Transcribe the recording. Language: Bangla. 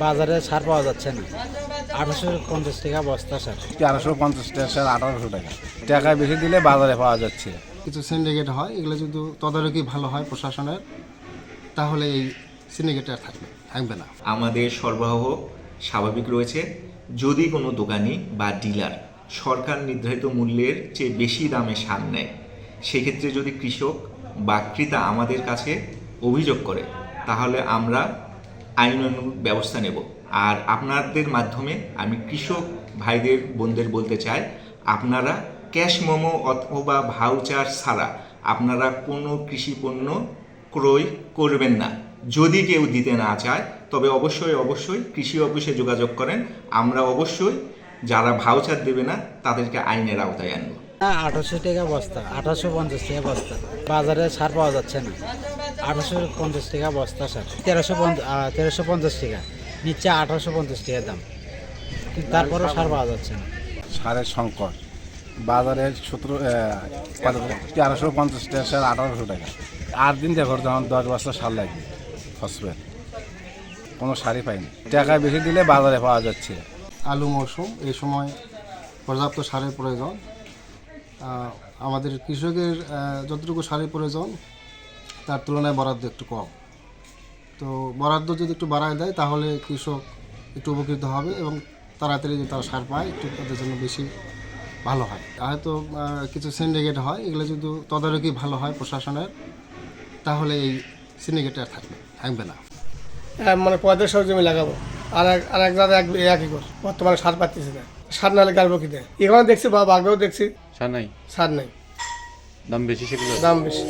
বাজারে সার পাওয়া যাচ্ছে না। 1850 টাকা বস্তা সার। 1350 টাকা সার, 1800 টাকা। টাকা বেশি দিলে বাজারে পাওয়া যাচ্ছে। কিছু সিন্ডিকেট হয়, এগুলো যদি তদারকি ভালো হয় প্রশাসনের, তাহলে এই সিন্ডিকেট আর থাকবে না। আমাদের সরবরাহ স্বাভাবিক রয়েছে। যদি কোনো দোকানি বা ডিলার সরকার নির্ধারিত মূল্যের চেয়ে বেশি দামে সার নেয়, সেক্ষেত্রে যদি কৃষক বা ক্রেতা আমাদের কাছে অভিযোগ করে, তাহলে আমরা আইনানুগ ব্যবস্থা নেব। আর আপনাদের মাধ্যমে আমি কৃষক ভাইদের বোনদের বলতে চাই, আপনারা ক্যাশ মেমো অথবা ভাউচার ছাড়া আপনারা কোনো কৃষি পণ্য ক্রয় করবেন না। যদি কেউ দিতে না চায়, তবে অবশ্যই কৃষি অফিসে যোগাযোগ করেন। আমরা অবশ্যই যারা ভাউচার দেবে না তাদেরকে আইনের আওতায় আনবো। 1800 টাকা বস্তা, 1850 টাকা বস্তা। বাজারে সার পাওয়া যাচ্ছে না। 1850 টাকা বস্তা সার। 1350 টাকা, নিচে 1850 টাকা দাম, কিন্তু তারপরেও সার পাওয়া যাচ্ছে না। সারের সংকট। বাজারে 1350 টাকা সার, 1800 টাকা। 8 দিন দেখো যখন 10 বস্তা সার লাগবে ফসফেট, কোনো সারই পাইনি। টাকা বেশি দিলে বাজারে পাওয়া যাচ্ছে। আলু মৌসুম, এই সময় পর্যাপ্ত সারের প্রয়োজন। আমাদের কৃষকের যতটুকু সারের প্রয়োজন তার তুলনায় বরাদ্দ একটু কম। তো বরাদ্দ যদি একটু বাড়ায় দেয়, তাহলে কৃষক একটু উপকৃত হবে এবং তাড়াতাড়ি যদি তারা সার পায়, একটু তাদের জন্য বেশি ভালো হয়। হয়তো কিছু সিন্ডিকেট হয়, এগুলো যদি তদারকি ভালো হয় প্রশাসনের, তাহলে এই সিন্ডিকেট আর থাকবে না। মানে 35 জমি লাগাবো, আর এক জায়গায় একই কর। বর্তমানে সার পাচ্ছি না, সার নাহলে গাড়বো কি দেয়। এখানে দেখছি বা বাগেও দেখছি সার নাই, সার নাই, দাম বেশি, সেগুলো দাম বেশি।